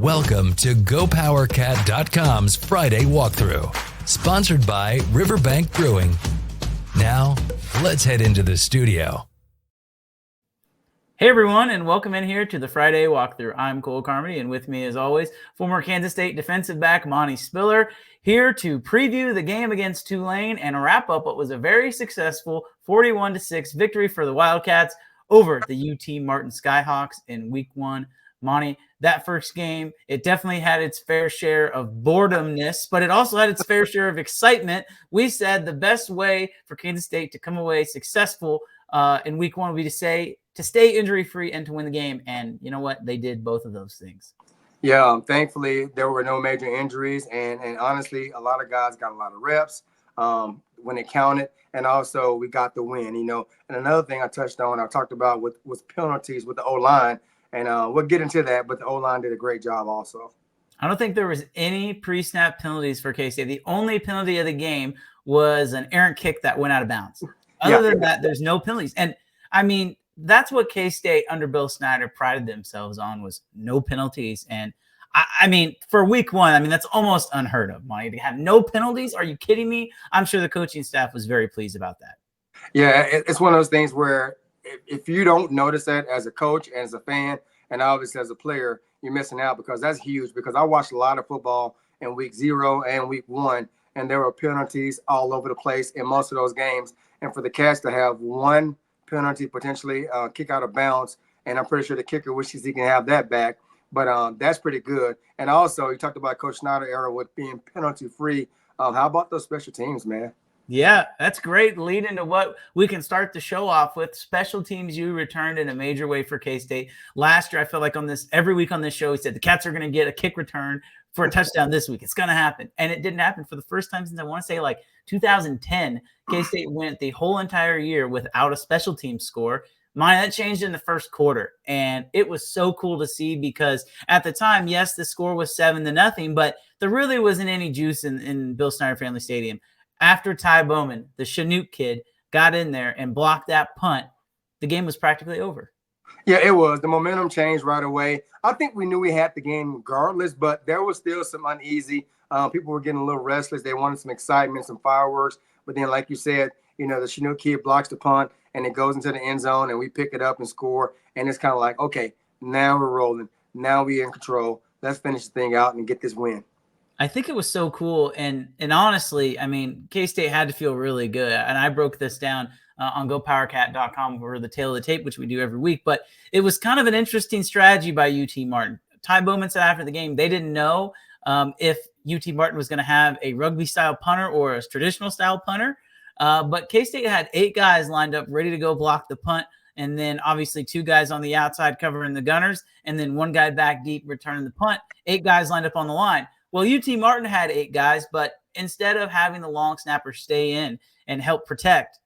Welcome to GoPowerCat.com's Friday Walkthrough, sponsored by Riverbank Brewing. Now, let's head into the studio. Hey everyone, and welcome in here to the Friday Walkthrough. I'm Cole Carmody, and with me as always, former Kansas State defensive back Monty Spiller, here to preview the game against Tulane and wrap up what was a very successful 41-6 victory for the Wildcats over the UT Martin Skyhawks in Week 1. Monty, that first game, it definitely had its fair share of boredomness, but it also had its fair share of excitement. We said the best way for Kansas State to come away successful in Week 1 would be to stay injury-free and to win the game. And you know what? They did both of those things. Yeah, thankfully, there were no major injuries. And honestly, a lot of guys got a lot of reps when it counted. And also, we got the win, you know. And another thing I touched on, I talked about was penalties with the O-line. And we'll get into that, but the O-line did a great job also. I don't think there was any pre-snap penalties for K-State. The only penalty of the game was an errant kick that went out of bounds. Other than that, there's no penalties. And, I mean, that's what K-State under Bill Snyder prided themselves on, was no penalties. And, I mean, for Week 1, I mean, that's almost unheard of, Monty. To have no penalties? Are you kidding me? I'm sure the coaching staff was very pleased about that. Yeah, it's one of those things where if you don't notice that as a coach and as a fan and obviously as a player, you're missing out, because that's huge. Because I watched a lot of football in Week 0 and Week 1, and there were penalties all over the place in most of those games. And for the Cats to have one penalty, potentially kick out of bounds, and I'm pretty sure the kicker wishes he can have that back. But that's pretty good. And also, you talked about Coach Snyder era with being penalty-free. How about those special teams, man? Yeah, that's great. Lead into what we can start the show off with. Special teams, you returned in a major way for K-State. Last year, I felt like every week on this show, he said the Cats are going to get a kick return for a touchdown this week. It's going to happen. And it didn't happen for the first time since, I want to say, like 2010. K-State went the whole entire year without a special team score. That changed in the first quarter. And it was so cool to see, because at the time, yes, the score was 7-0, but there really wasn't any juice in Bill Snyder Family Stadium. After Ty Bowman, the Chinook kid, got in there and blocked that punt, the game was practically over. Yeah, it was. The momentum changed right away. I think we knew we had the game regardless, but there was still some uneasy. People were getting a little restless. They wanted some excitement, some fireworks. But then, like you said, you know, the Chinook kid blocks the punt, and it goes into the end zone, and we pick it up and score. And it's kind of like, okay, now we're rolling. Now we're in control. Let's finish the thing out and get this win. I think it was so cool. And honestly, I mean, K-State had to feel really good. And I broke this down on GoPowerCat.com for the tail of the tape, which we do every week. But it was kind of an interesting strategy by UT Martin. Ty Bowman said after the game they didn't know if UT Martin was going to have a rugby-style punter or a traditional-style punter. But K-State had 8 guys lined up ready to go block the punt. And then obviously 2 guys on the outside covering the gunners. And then 1 guy back deep returning the punt. 8 guys lined up on the line. Well, UT Martin had 8 guys, but instead of having the long snapper stay in and help protect,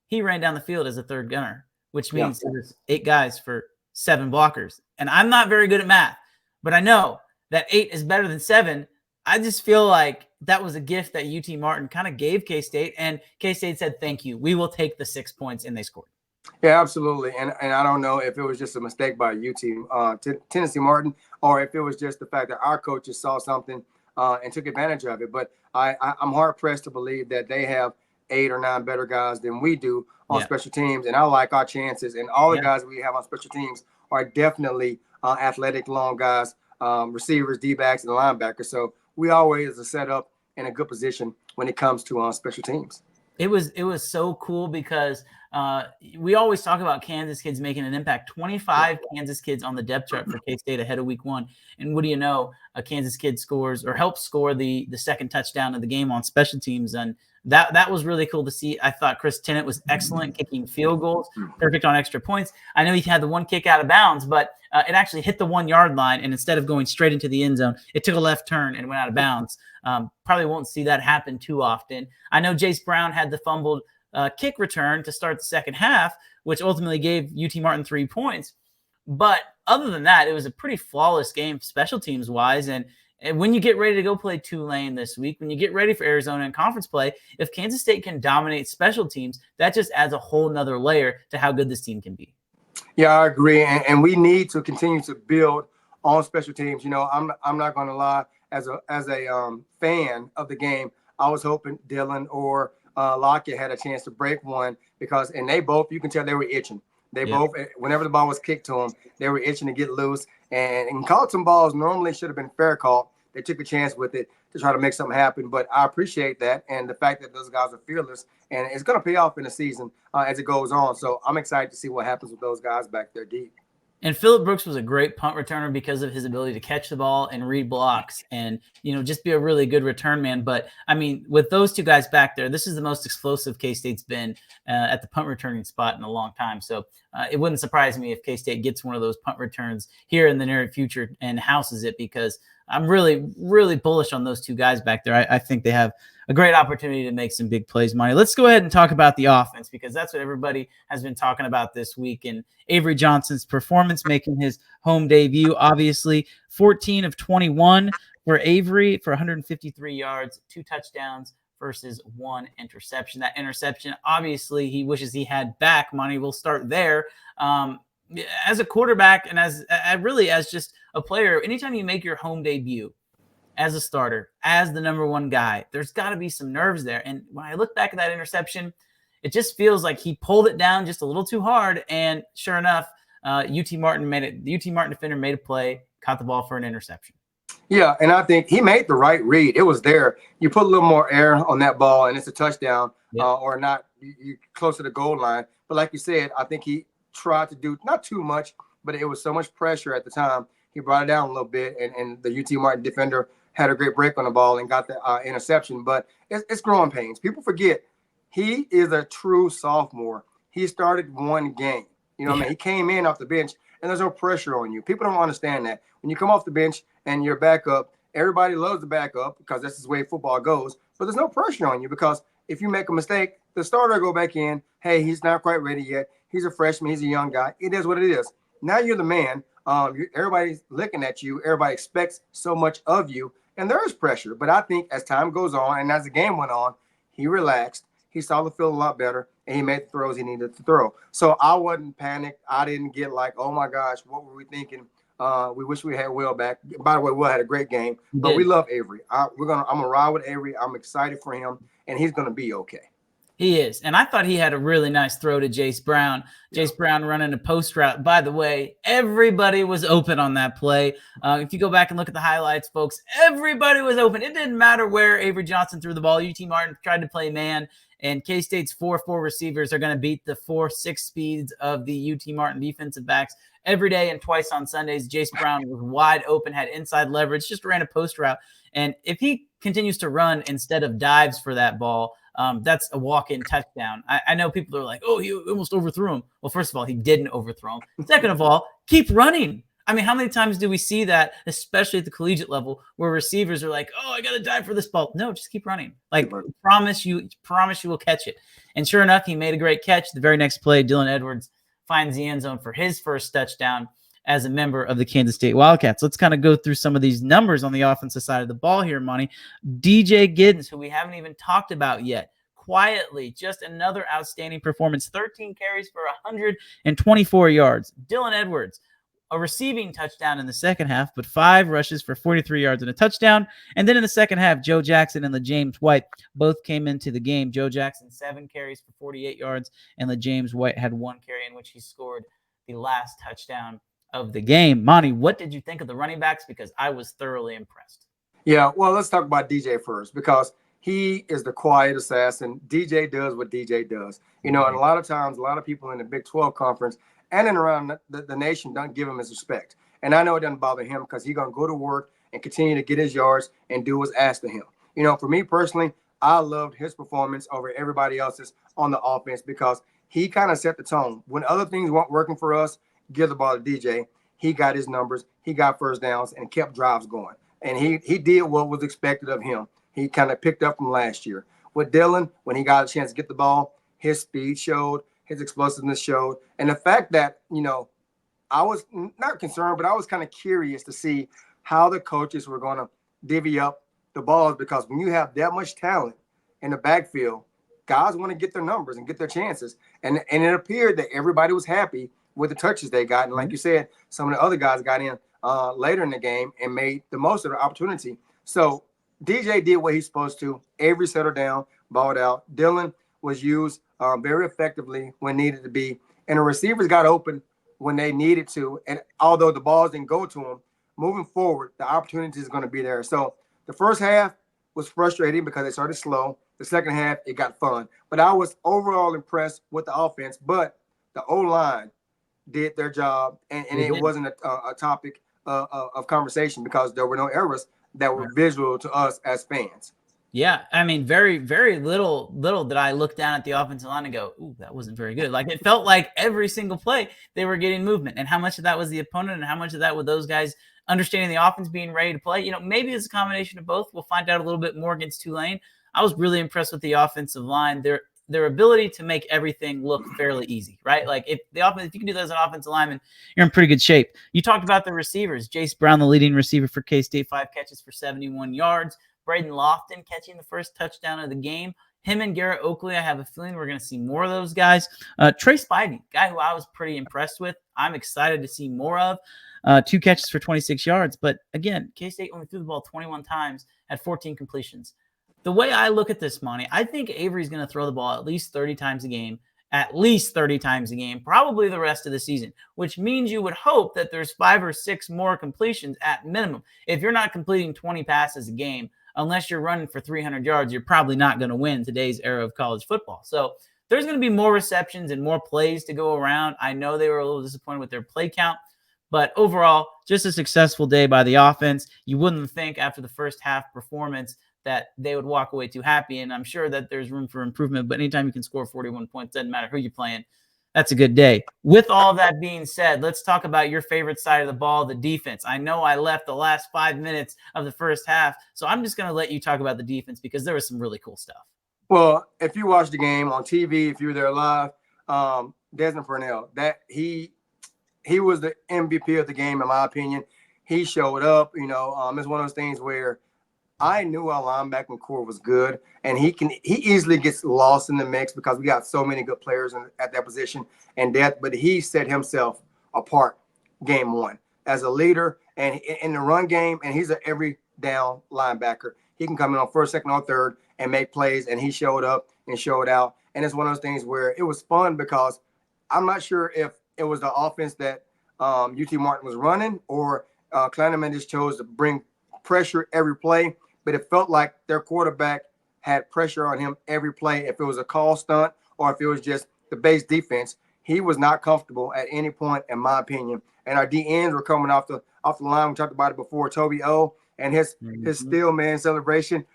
he ran down the field as a third gunner, which means there's 8 guys for 7 blockers. And I'm not very good at math, but I know that 8 is better than 7. I just feel like that was a gift that UT Martin kind of gave K-State, and K-State said, thank you. We will take the 6 points, and they scored. Yeah, absolutely. And I don't know if it was just a mistake by Tennessee Martin, or if it was just the fact that our coaches saw something and took advantage of it. But I'm hard-pressed to believe that they have 8 or 9 better guys than we do on special teams. And I like our chances. And all the guys we have on special teams are definitely athletic, long guys, receivers, D-backs, and linebackers. So we always are set up in a good position when it comes to special teams. It was so cool because we always talk about Kansas kids making an impact. 25 Kansas kids on the depth chart for K-State ahead of Week 1. And what do you know? A Kansas kid scores or helps score the second touchdown of the game on special teams. And that was really cool to see. I thought Chris Tennant was excellent kicking field goals, perfect on extra points. I know he had the 1 kick out of bounds, but it actually hit the 1-yard line. And instead of going straight into the end zone, it took a left turn and went out of bounds. Probably won't see that happen too often. I know Jace Brown had the fumbled kick return to start the second half, which ultimately gave UT Martin 3 points. But other than that, it was a pretty flawless game special teams wise. And when you get ready to go play Tulane this week, when you get ready for Arizona in conference play, if Kansas State can dominate special teams, that just adds a whole nother layer to how good this team can be. Yeah, I agree. And we need to continue to build on special teams. I'm not going to lie. As a fan of the game, I was hoping Dylan or Lockett had a chance to break one because, and they both, you can tell they were itching. They both, whenever the ball was kicked to them, they were itching to get loose and caught some balls normally should have been fair call. They took a chance with it to try to make something happen. But I appreciate that and the fact that those guys are fearless, and it's going to pay off in the season as it goes on. So I'm excited to see what happens with those guys back there deep. And Phillip Brooks was a great punt returner because of his ability to catch the ball and read blocks and, just be a really good return man. But, I mean, with those two guys back there, this is the most explosive K-State's been at the punt returning spot in a long time. So it wouldn't surprise me if K-State gets one of those punt returns here in the near future and houses it, because I'm really, really bullish on those two guys back there. I think they have a great opportunity to make some big plays, Monty. Let's go ahead and talk about the offense, because that's what everybody has been talking about this week. And Avery Johnson's performance, making his home debut, obviously 14 of 21 for Avery for 153 yards, 2 touchdowns versus 1 interception. That interception, obviously, he wishes he had back. Monty, we'll start there. As a quarterback and as just a player, anytime you make your home debut as a starter, as the number 1 guy, there's got to be some nerves there. And when I look back at that interception, it just feels like he pulled it down just a little too hard. And sure enough, UT Martin defender made a play, caught the ball for an interception. Yeah, and I think he made the right read. It was there. You put a little more air on that ball, and it's a touchdown, or not. You close to the goal line. But like you said, I think he tried to do not too much, but it was so much pressure at the time. He brought it down a little bit, and the UT Martin defender had a great break on the ball and got the interception. But it's growing pains. People forget he is a true sophomore. He started 1 game. What I mean? He came in off the bench, and there's no pressure on you. People don't understand that. When you come off the bench and you're backup, everybody loves the backup because that's the way football goes. But there's no pressure on you, because if you make a mistake, the starter will go back in. Hey, he's not quite ready yet. He's a freshman. He's a young guy. It is what it is. Now you're the man. Everybody's looking at you. Everybody expects so much of you, and there is pressure. But I think as time goes on and as the game went on, he relaxed. He saw the field a lot better, and he made the throws he needed to throw. So I wasn't panicked. I didn't get like, oh, my gosh, what were we thinking? We wish we had Will back. By the way, Will had a great game, but we love Avery. I'm gonna ride with Avery. I'm excited for him, and he's gonna be okay. He is. And I thought he had a really nice throw to Jace Brown. Jace Brown running a post route. By the way, everybody was open on that play. If you go back and look at the highlights, folks, everybody was open. It didn't matter where Avery Johnson threw the ball. UT Martin tried to play man, and K-State's 4-4 receivers are going to beat the 4-6 speeds of the UT Martin defensive backs every day and twice on Sundays. Jace Brown was wide open, had inside leverage, just ran a post route. And if he continues to run instead of dives for that ball, that's a walk-in touchdown. I know people are like, oh, he almost overthrew him. Well, first of all, he didn't overthrow him. Second of all, keep running. I mean, how many times do we see that, especially at the collegiate level, where receivers are like, oh, I got to dive for this ball. No, just keep running. Like, promise you will catch it. And sure enough, he made a great catch. The very next play, Dylan Edwards finds the end zone for his first touchdown as a member of the Kansas State Wildcats. Let's kind of go through some of these numbers on the offensive side of the ball here, Monty. DJ Giddens, who we haven't even talked about yet, quietly, just another outstanding performance. 13 carries for 124 yards. Dylan Edwards, a receiving touchdown in the second half, but 5 rushes for 43 yards and a touchdown. And then in the second half, Joe Jackson and LaJames White both came into the game. Joe Jackson, 7 carries for 48 yards, and LaJames White had 1 carry in which he scored the last touchdown of the game. Monty, what did you think of the running backs? Because I was thoroughly impressed. Yeah, well, let's talk about DJ first, because he is the quiet assassin. DJ does what DJ does. And a lot of times, a lot of people in the Big 12 conference and in around the nation don't give him his respect. And I know it doesn't bother him, because he's going to go to work and continue to get his yards and do what's asked of him. For me personally, I loved his performance over everybody else's on the offense, because he kind of set the tone. When other things weren't working for us, give the ball to DJ. He got his numbers. He got first downs and kept drives going. And he did what was expected of him. He kind of picked up from last year. With Dylan, when he got a chance to get the ball, his speed showed, his explosiveness showed. And the fact that, I was not concerned, but I was kind of curious to see how the coaches were going to divvy up the balls, because when you have that much talent in the backfield, guys want to get their numbers and get their chances. And it appeared that everybody was happy with the touches they got. And like you said, some of the other guys got in later in the game and made the most of the opportunity. So DJ did what he's supposed to. Avery settled down, balled out. Dylan was used very effectively when needed to be. And the receivers got open when they needed to. And although the balls didn't go to them, moving forward, the opportunity is going to be there. So the first half was frustrating because they started slow. The second half, it got fun. But I was overall impressed with the offense. But the O-line did their job, and it wasn't a topic of conversation because there were no errors that were visual to us as fans. Yeah, I mean, very, very little did I look down at the offensive line and go, ooh, that wasn't very good. Like, it felt like every single play they were getting movement, and how much of that was the opponent and how much of that were those guys understanding the offense, being ready to play. You know, maybe it's a combination of both. We'll find out a little bit more against Tulane. I was really impressed with the offensive line. Their ability to make everything look fairly easy, right? Like, if you can do that as an offensive lineman, you're in pretty good shape. You talked about the receivers. Jace Brown, the leading receiver for K-State, 5 catches for 71 yards. Braden Lofton catching the first touchdown of the game. Him and Garrett Oakley, I have a feeling we're going to see more of those guys. Trey Spivey, guy who I was pretty impressed with. I'm excited to see more of. 2 catches for 26 yards. But again, K-State only threw the ball 21 times at 14 completions. The way I look at this, Monty, I think Avery's going to throw the ball at least 30 times a game, probably the rest of the season, which means you would hope that there's 5 or 6 more completions at minimum. If you're not completing 20 passes a game, unless you're running for 300 yards, you're probably not going to win today's era of college football. So there's going to be more receptions and more plays to go around. I know they were a little disappointed with their play count, but overall, just a successful day by the offense. You wouldn't think after the first half performance that they would walk away too happy, and I'm sure that there's room for improvement, but anytime you can score 41 points, doesn't matter who you're playing, that's a good day. With all that being said, let's talk about your favorite side of the ball, the defense. I know I left the last 5 minutes of the first half, so I'm just going to let you talk about the defense because there was some really cool stuff. Well, if you watch the game on TV, if you were there live, Desmond Purnell, that he was the MVP of the game, in my opinion. He showed up. It's one of those things where I knew our linebacking core was good, and he easily gets lost in the mix because we got so many good players at that position and depth. But he set himself apart game one as a leader and in the run game, and he's an every down linebacker. He can come in on first, second, or third and make plays, and he showed up and showed out. And it's one of those things where it was fun because I'm not sure if it was the offense that UT Martin was running or Kleinerman just chose to bring pressure every play. But it felt like their quarterback had pressure on him every play. If it was a call stunt or if it was just the base defense, he was not comfortable at any point, in my opinion. And our D ends were coming off the line. We talked about it before. Toby O and his steel man celebration.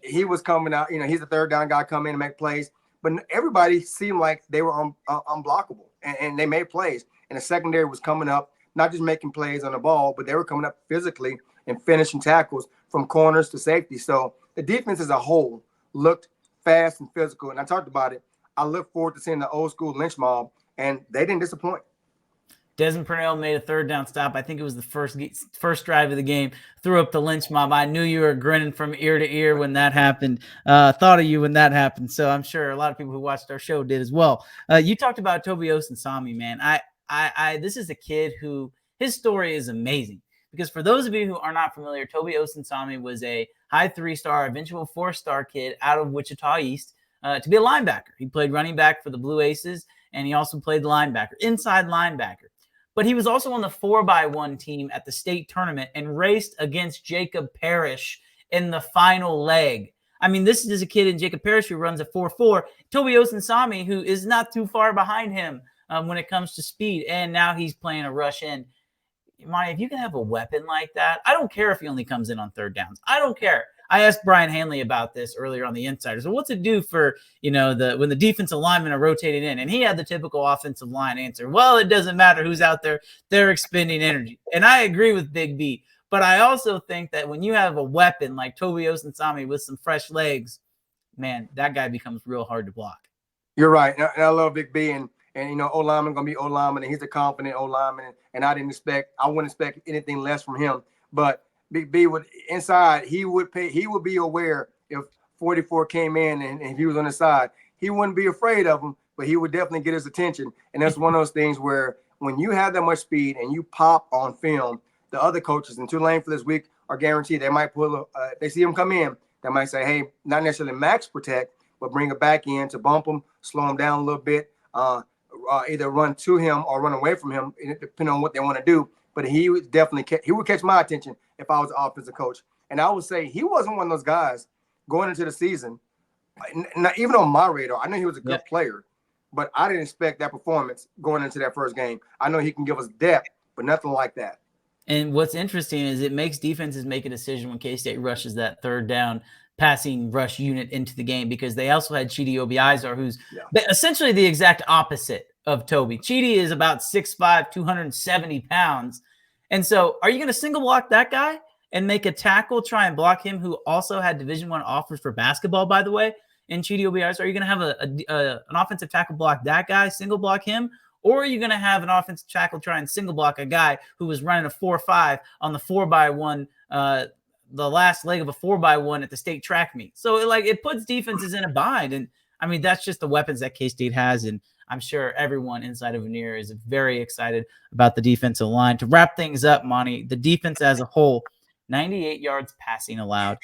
He was coming out. He's the third down guy, come in and make plays. But everybody seemed like they were unblockable, and they made plays. And the secondary was coming up, not just making plays on the ball, but they were coming up physically and finishing tackles from corners to safety. So the defense as a whole looked fast and physical. And I talked about it. I look forward to seeing the old school lynch mob, and they didn't disappoint. Desmond Purnell made a third down stop. I think it was the first drive of the game. Threw up the lynch mob. I knew you were grinning from ear to ear when that happened. Thought of you when that happened. So I'm sure a lot of people who watched our show did as well. You talked about Toby Osensami, man. This is a kid who his story is amazing. Because for those of you who are not familiar, Toby Osensami was a high 3-star, eventual 4-star kid out of Wichita East to be a linebacker. He played running back for the Blue Aces, and he also played linebacker, inside linebacker. But he was also on the 4x1 team at the state tournament and raced against Jacob Parrish in the final leg. I mean, this is a kid in Jacob Parrish who runs a 4.4. Toby Osensami, who is not too far behind him when it comes to speed, and now he's playing a rush in. Monty, if you can have a weapon like that, I don't care if he only comes in on third downs. I don't care. I asked Brian Hanley about this earlier on the Insiders. So what's it do for, when the defensive linemen are rotating in? And he had the typical offensive line answer. Well, it doesn't matter who's out there. They're expending energy. And I agree with Big B. But I also think that when you have a weapon like Toby Osensami with some fresh legs, man, that guy becomes real hard to block. You're right. And I love Big B. And O-lineman going to be O-lineman, and he's a confident O-lineman. And I wouldn't expect anything less from him. But Big B would inside, he would be aware if 44 came in and if he was on the side, he wouldn't be afraid of him, but he would definitely get his attention. And that's one of those things where when you have that much speed and you pop on film, the other coaches in Tulane for this week are guaranteed. They might pull, if they see him come in, they might say, hey, not necessarily max protect, but bring it back in to bump him, slow him down a little bit, either run to him or run away from him, depending on what they want to do. But he would catch my attention if I was the offensive coach. And I would say he wasn't one of those guys going into the season, not even on my radar. I know he was a good player, but I didn't expect that performance going into that first game. I know he can give us depth, but nothing like that. And what's interesting is it makes defenses make a decision when K-State rushes that third down passing rush unit into the game, because they also had Chidi Obiizar, who's essentially the exact opposite of Toby. Chidi is about 6'5", 270 pounds. And so are you going to single block that guy and make a tackle, try and block him, who also had Division I offers for basketball, by the way, in Chidi Obiizar? Are you going to have an offensive tackle block that guy, single block him? Or are you going to have an offensive tackle try and single block a guy who was running a 4.5 on the 4x1, the last leg of a 4x1 at the state track meet? So it puts defenses in a bind. And I mean, that's just the weapons that K-State has. And I'm sure everyone inside of Veneer is very excited about the defensive line. To wrap things up, Monty, the defense as a whole, 98 yards passing allowed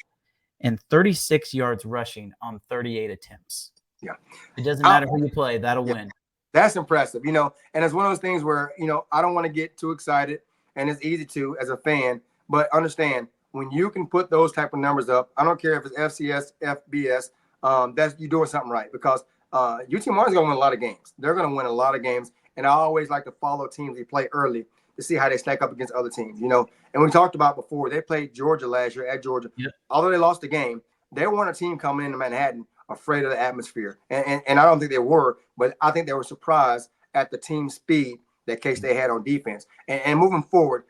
and 36 yards rushing on 38 attempts. Yeah. It doesn't matter who you play, that'll win. That's impressive, and it's one of those things where, I don't want to get too excited, and it's easy to as a fan, but understand when you can put those type of numbers up, I don't care if it's FCS, FBS, you're doing something right, because UT Martin's going to win a lot of games. They're going to win a lot of games, and I always like to follow teams they play early to see how they stack up against other teams, And we talked about before, they played Georgia last year at Georgia. Yep. Although they lost the game, they weren't a team coming into Manhattan afraid of the atmosphere. And I don't think they were, but I think they were surprised at the team speed that K-State had on defense. And moving forward,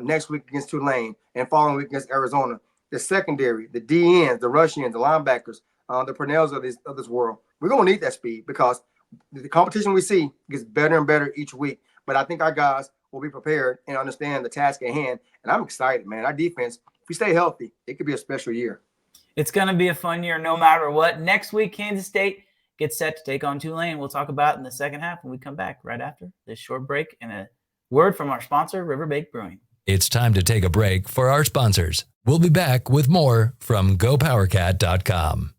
next week against Tulane and following week against Arizona, the secondary, the DNs, the rush ends, the linebackers, the Purnells of this world, we're going to need that speed, because the competition we see gets better and better each week. But I think our guys will be prepared and understand the task at hand. And I'm excited, man. Our defense, if we stay healthy, it could be a special year. It's going to be a fun year no matter what. Next week, Kansas State gets set to take on Tulane. We'll talk about it in the second half when we come back right after this short break and a word from our sponsor, River Bank Brewing. It's time to take a break for our sponsors. We'll be back with more from GoPowerCat.com.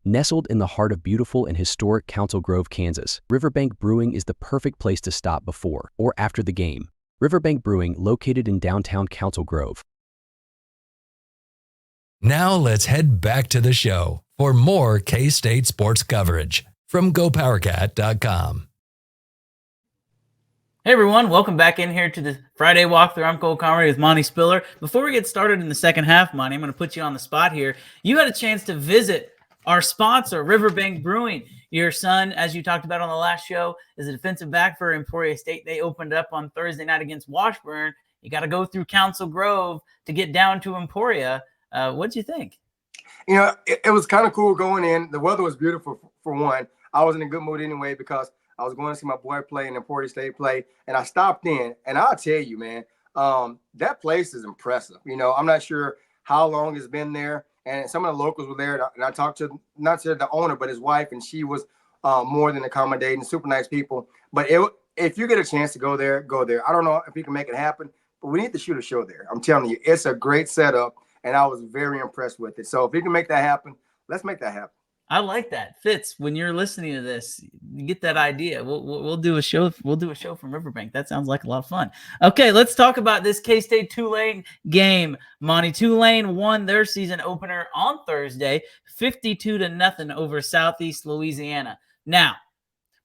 Nestled in the heart of beautiful and historic Council Grove, Kansas, Riverbank Brewing is the perfect place to stop before or after the game. Riverbank Brewing, located in downtown Council Grove. Now let's head back to the show for more K-State sports coverage from GoPowerCat.com. Hey everyone, welcome back in here to the Friday walkthrough. I'm Cole Connery with Monty Spiller. Before we get started in the second half, Monty, I'm going to put you on the spot here. You had a chance to visit our sponsor, Riverbank Brewing. Your son, as you talked about on the last show, is a defensive back for Emporia State. They opened up on Thursday night against Washburn. You got to go through Council Grove to get down to Emporia. What'd you think? It was kind of cool going in. The weather was beautiful for one. I was in a good mood anyway, because I was going to see my boy play and Emporia State play, and I stopped in. And I'll tell you, man, that place is impressive. I'm not sure how long it's been there, and some of the locals were there, and I talked to not to the owner, but his wife, and she was more than accommodating, super nice people. But if you get a chance to go there, go there. I don't know if we can make it happen, but we need to shoot a show there. I'm telling you, it's a great setup. And I was very impressed with it. So if we can make that happen, let's make that happen. I like that. Fitz, when you're listening to this, you get that idea. We'll do a show. We'll do a show from Riverbank. That sounds like a lot of fun. Okay, let's talk about this K-State Tulane game. Monty, Tulane won their season opener on Thursday, 52-0 over Southeast Louisiana. Now,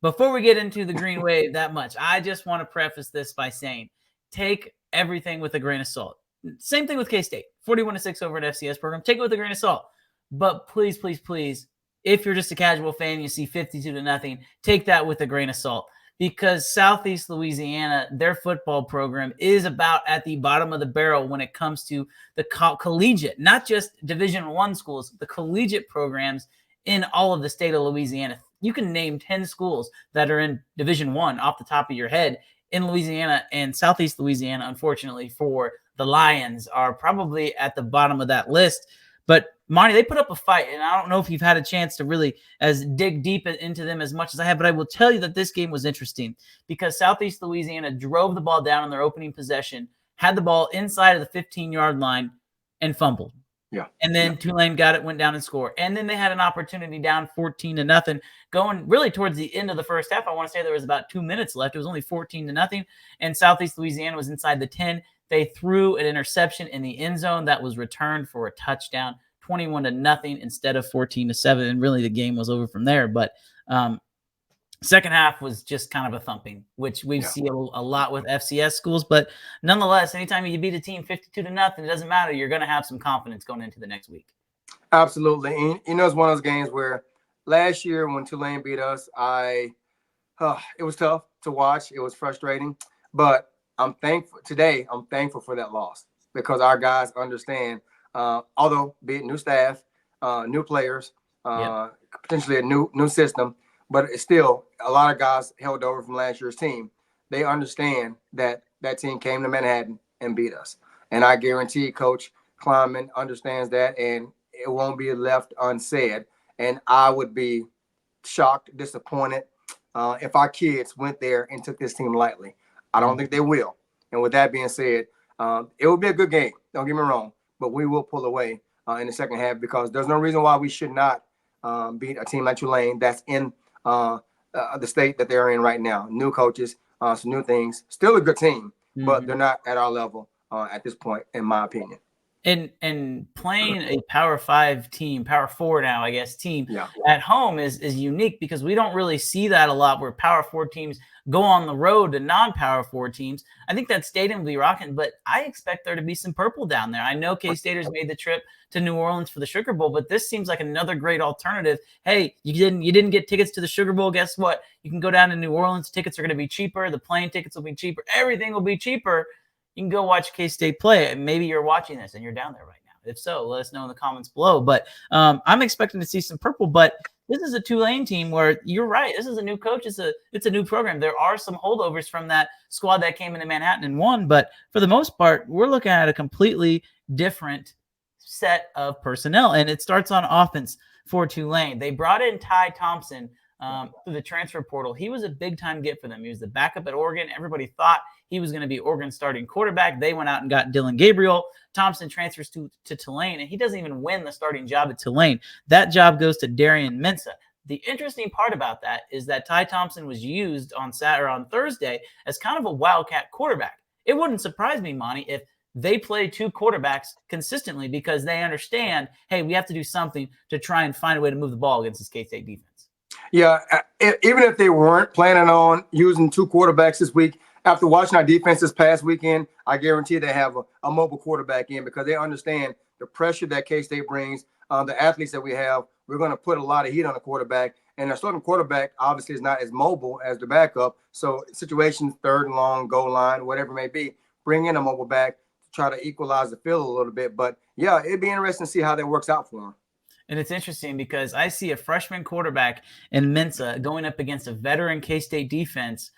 before we get into the Green Wave that much, I just want to preface this by saying, take everything with a grain of salt. Same thing with K-State, 41-6 over an FCS program. Take it with a grain of salt. But please, please, please, if you're just a casual fan, you see 52-0, take that with a grain of salt. Because Southeast Louisiana, their football program is about at the bottom of the barrel when it comes to the collegiate, not just Division I schools, the collegiate programs in all of the state of Louisiana. You can name 10 schools that are in Division I off the top of your head in Louisiana, and Southeast Louisiana, unfortunately, for the Lions are probably at the bottom of that list. But Monty, they put up a fight, and I don't know if you've had a chance to really dig deep into them as much as I have, but I will tell you that this game was interesting because Southeast Louisiana drove the ball down in their opening possession, had the ball inside of the 15-yard line and fumbled. Yeah. And then Tulane got it, went down and scored. And then they had an opportunity down 14-0 going really towards the end of the first half. I want to say there was about 2 minutes left. It was only 14-0. And Southeast Louisiana was inside the 10. They threw an interception in the end zone that was returned for a touchdown, 21-0 instead of 14-7. And really the game was over from there. But second half was just kind of a thumping, which we see a lot with FCS schools. But nonetheless, anytime you beat a team 52-0, it doesn't matter. You're going to have some confidence going into the next week. Absolutely. And, it's one of those games where last year when Tulane beat us, it was tough to watch. It was frustrating. But I'm thankful today. I'm thankful for that loss because our guys understand, although be it new staff, new players, potentially a new system, but it's still a lot of guys held over from last year's team. They understand that that team came to Manhattan and beat us. And I guarantee Coach Kleinman understands that, and it won't be left unsaid. And I would be shocked, disappointed if our kids went there and took this team lightly. I don't think they will. And with that being said, it will be a good game. Don't get me wrong. But we will pull away in the second half because there's no reason why we should not beat a team like Tulane that's in the state that they're in right now. New coaches, some new things. Still a good team, but they're not at our level at this point, in my opinion. And playing a Power 5 team, Power 4 now, I guess, team at home is unique because we don't really see that a lot where Power 4 teams go on the road to non-Power 4 teams. I think that stadium will be rocking, but I expect there to be some purple down there. I know K-Staters made the trip to New Orleans for the Sugar Bowl, but this seems like another great alternative. Hey, you didn't get tickets to the Sugar Bowl. Guess what? You can go down to New Orleans. Tickets are going to be cheaper. The plane tickets will be cheaper. Everything will be cheaper. You can go watch K-State play. And maybe you're watching this and you're down there right now. If so, let us know in the comments below. But I'm expecting to see some purple. But this is a Tulane team where you're right. This is a new coach. It's a new program. There are some holdovers from that squad that came into Manhattan and won. But for the most part, we're looking at a completely different set of personnel. And it starts on offense for Tulane. They brought in Ty Thompson through the transfer portal. He was a big-time get for them. He was the backup at Oregon. Everybody thought he was going to be Oregon's starting quarterback. They went out and got Dylan Gabriel. Thompson transfers to Tulane, and he doesn't even win the starting job at Tulane. That job goes to Darian Mensah. The interesting part about that is that Ty Thompson was used on Thursday as kind of a wildcat quarterback. It wouldn't surprise me, Monty, if they play two quarterbacks consistently because they understand, hey, we have to do something to try and find a way to move the ball against this K-State defense. Yeah, even if they weren't planning on using two quarterbacks this week, after watching our defense this past weekend, I guarantee they have a mobile quarterback in because they understand the pressure that K-State brings, the athletes that we have. We're going to put a lot of heat on the quarterback, and our starting quarterback obviously is not as mobile as the backup. So situations, third and long, goal line, whatever it may be, bring in a mobile back to try to equalize the field a little bit. But, yeah, it'd be interesting to see how that works out for them. And it's interesting because I see a freshman quarterback in Mensah going up against a veteran K-State defense.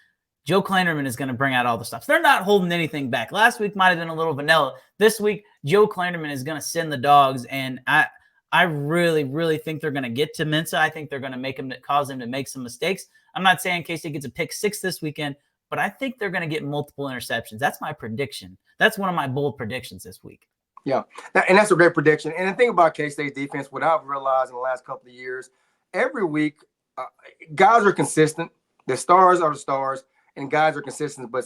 Joe Klanderman is going to bring out all the stops. They're not holding anything back. Last week might have been a little vanilla. This week, Joe Klanderman is going to send the dogs, and I really, really think they're going to get to Mensah. I think they're going to cause him to make some mistakes. I'm not saying K-State gets a pick 6 this weekend, but I think they're going to get multiple interceptions. That's my prediction. That's one of my bold predictions this week. Yeah, and that's a great prediction. And the thing about K-State's defense, what I've realized in the last couple of years, every week, guys are consistent. The stars are the stars, and guys are consistent. But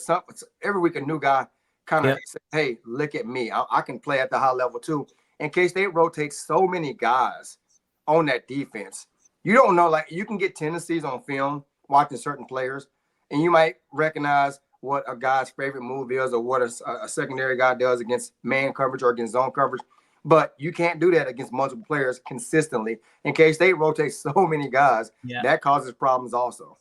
every week, a new guy kind of says, hey, look at me. I can play at the high level too. And K-State rotates so many guys on that defense. You don't know, like you can get tendencies on film watching certain players, and you might recognize what a guy's favorite move is or what a secondary guy does against man coverage or against zone coverage. But you can't do that against multiple players consistently. In K-State rotates so many guys, that causes problems also.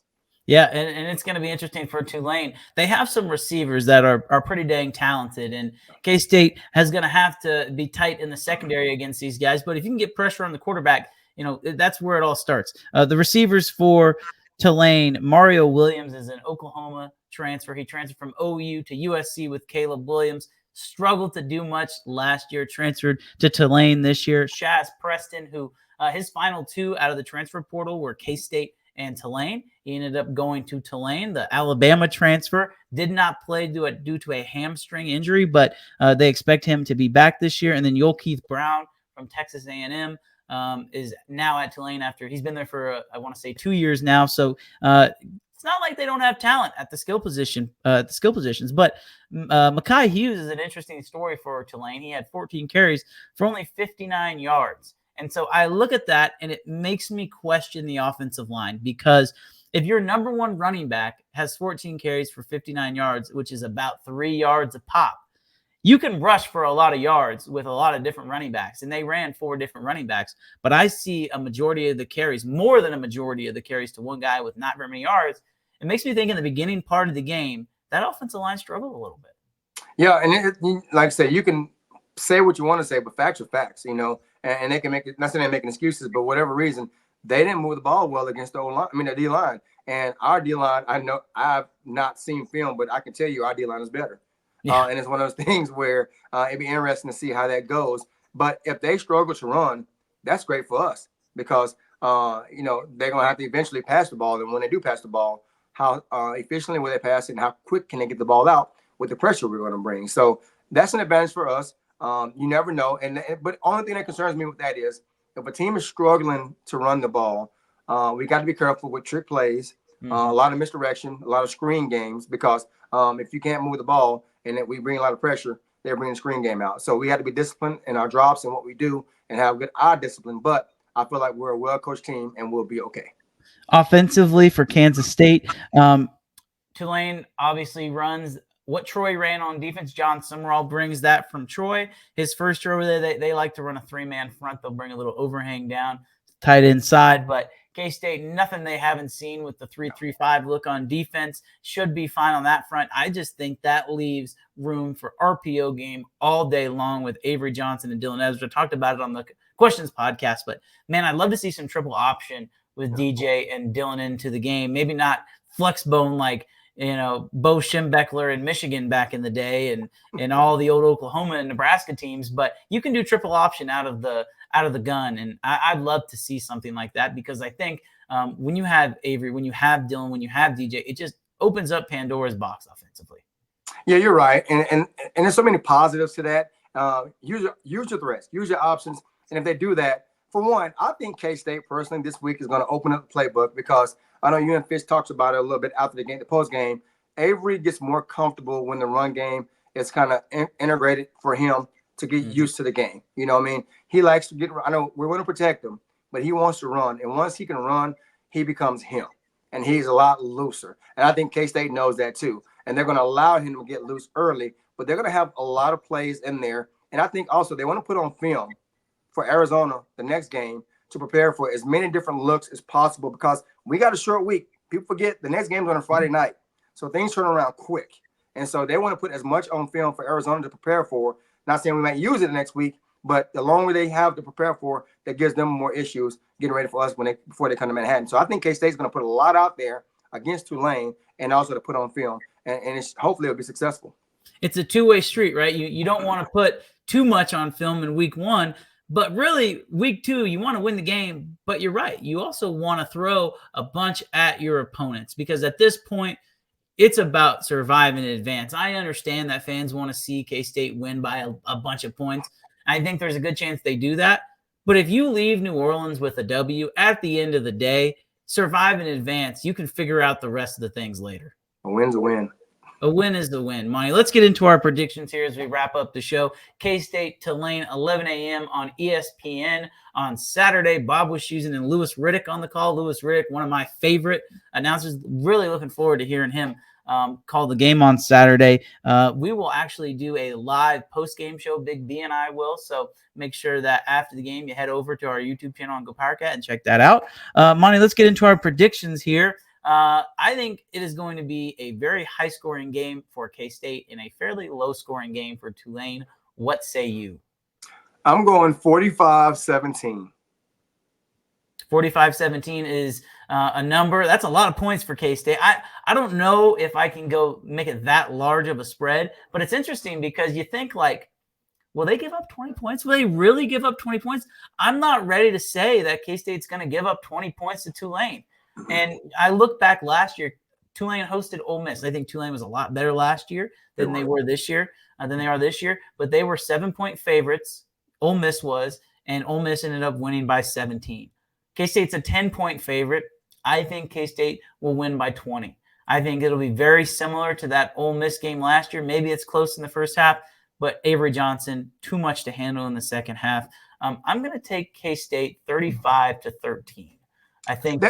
Yeah, and it's going to be interesting for Tulane. They have some receivers that are pretty dang talented, and K-State is going to have to be tight in the secondary against these guys. But if you can get pressure on the quarterback, that's where it all starts. The receivers for Tulane, Mario Williams is an Oklahoma transfer. He transferred from OU to USC with Caleb Williams. Struggled to do much last year. Transferred to Tulane this year. Shaz Preston, who his final two out of the transfer portal were K-State and Tulane. He ended up going to Tulane. The Alabama transfer did not play due to a hamstring injury, but they expect him to be back this year. And then Yoel Keith Brown from Texas A&M is now at Tulane after he's been there for, I want to say, 2 years now. So it's not like they don't have talent at the skill positions. But Mekhi Hughes is an interesting story for Tulane. He had 14 carries for only 59 yards. And so I look at that, and it makes me question the offensive line, because if your number one running back has 14 carries for 59 yards, which is about 3 yards a pop, you can rush for a lot of yards with a lot of different running backs, and they ran 4 different running backs. But I see a majority of the carries, more than a majority of the carries, to one guy with not very many yards. It makes me think in the beginning part of the game, that offensive line struggled a little bit. Yeah, and like I say, you can say what you want to say, but facts are facts, and they can make it, not saying they're making excuses, but whatever reason, they didn't move the ball well against the D-line. And our D-line, I know I've not seen film, but I can tell you our D-line is better. Yeah. And it's one of those things where it'd be interesting to see how that goes. But if they struggle to run, that's great for us, because they're going to have to eventually pass the ball. And when they do pass the ball, how efficiently will they pass it, and how quick can they get the ball out with the pressure we're going to bring? So that's an advantage for us. You never know. But the only thing that concerns me with that is, if a team is struggling to run the ball, we got to be careful with trick plays, a lot of misdirection, a lot of screen games, because if you can't move the ball and we bring a lot of pressure, they're bringing the screen game out. So we have to be disciplined in our drops and what we do, and have good eye discipline. But I feel like we're a well-coached team, and we'll be okay. Offensively for Kansas State, Tulane obviously runs what Troy ran on defense. John Summerall brings that from Troy. His first year over there, they like to run a 3-man front. They'll bring a little overhang down, tight inside. But K-State, nothing they haven't seen with the 3-3-5 look on defense. Should be fine on that front. I just think that leaves room for RPO game all day long with Avery Johnson and Dylan Ezra. Talked about it on the Questions podcast. But, man, I'd love to see some triple option with DJ and Dylan into the game. Maybe not flex bone like, Bo Schembechler in Michigan back in the day, and all the old Oklahoma and Nebraska teams, but you can do triple option out of the gun. And I'd love to see something like that, because I think when you have Avery, when you have Dylan, when you have DJ, it just opens up Pandora's box offensively. Yeah, you're right. And there's so many positives to that. Use your threats, use your options. And if they do that, for one, I think K-State personally this week is going to open up the playbook, because I know you and Fish talks about it a little bit after the game, the post game. Avery gets more comfortable when the run game is kind of integrated for him to get used to the game. You know what I mean? He likes to get, I know we're going to protect him, but he wants to run. And once he can run, he becomes him. And he's a lot looser. And I think K-State knows that too. And they're going to allow him to get loose early, but they're going to have a lot of plays in there. And I think also they want to put on film for Arizona the next game to prepare for as many different looks as possible, because we got a short week. People forget the next game is on a Friday night. So things turn around quick. And so they want to put as much on film for Arizona to prepare for. Not saying we might use it the next week, but the longer they have to prepare for, that gives them more issues getting ready for us before they come to Manhattan. So I think K-State's going to put a lot out there against Tulane, and also to put on film. And hopefully it'll be successful. It's a two-way street, right? You don't want to put too much on film in week one. But really, week 2, you want to win the game. But you're right. You also want to throw a bunch at your opponents, because at this point, it's about surviving in advance. I understand that fans want to see K-State win by a bunch of points. I think there's a good chance they do that. But if you leave New Orleans with a W, at the end of the day, survive in advance. You can figure out the rest of the things later. A win's a win. A win is the win. Monty, let's get into our predictions here as we wrap up the show. K-State, Tulane, 11 a.m. on ESPN on Saturday. Bob Wischusen and Louis Riddick on the call. Louis Riddick, one of my favorite announcers. Really looking forward to hearing him call the game on Saturday. We will actually do a live post-game show. Big B and I will. So make sure that after the game, you head over to our YouTube channel on Go PowerCat and check that out. Monty, let's get into our predictions here. I think it is going to be a very high-scoring game for K-State and a fairly low-scoring game for Tulane. What say you? I'm going 45-17. 45-17 is a number. That's a lot of points for K-State. I don't know if I can go make it that large of a spread, but it's interesting because you think like, will they give up 20 points? Will they really give up 20 points? I'm not ready to say that K-State's going to give up 20 points to Tulane. And I look back last year, Tulane hosted Ole Miss. I think Tulane was a lot better last year than they were this year, than they are this year. But they were 7-point favorites. Ole Miss was, and Ole Miss ended up winning by 17. K-State's a 10-point favorite. I think K-State will win by 20. I think it'll be very similar to that Ole Miss game last year. Maybe it's close in the first half, but Avery Johnson, too much to handle in the second half. I'm going to take K-State 35-13. I think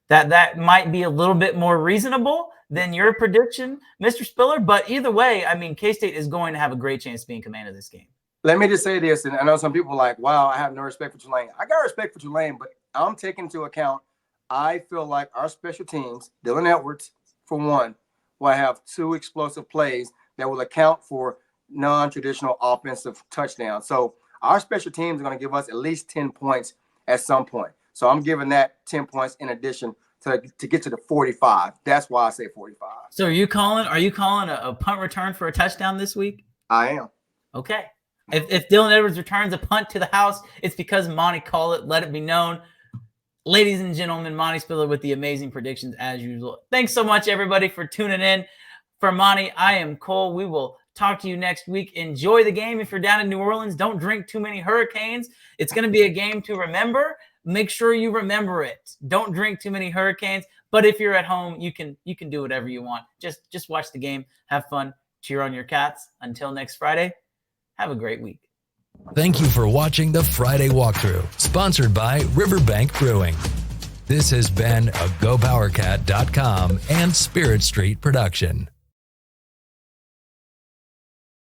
that might be a little bit more reasonable than your prediction, Mr. Spiller. But either way, I mean, K-State is going to have a great chance to be in command of this game. Let me just say this, and I know some people are like, wow, I have no respect for Tulane. I got respect for Tulane, but I'm taking into account, I feel like our special teams, Dylan Edwards, for one, will have 2 explosive plays that will account for non-traditional offensive touchdowns. So our special teams are going to give us at least 10 points at some point. So I'm giving that 10 points in addition to get to the 45. That's why I say 45. So are you calling a punt return for a touchdown this week? I am. Okay. If Dylan Edwards returns a punt to the house, it's because Monty called it. Let it be known. Ladies and gentlemen, Monty Spiller with the amazing predictions as usual. Thanks so much, everybody, for tuning in. For Monty, I am Cole. We will talk to you next week. Enjoy the game. If you're down in New Orleans, don't drink too many Hurricanes. It's going to be a game to remember. Make sure you remember it. Don't drink too many Hurricanes. But if you're at home, you can do whatever you want. Just watch the game. Have fun. Cheer on your Cats. Until next Friday, have a great week. Thank you for watching the Friday Walkthrough, sponsored by Riverbank Brewing. This has been a GoPowerCat.com and Spirit Street production.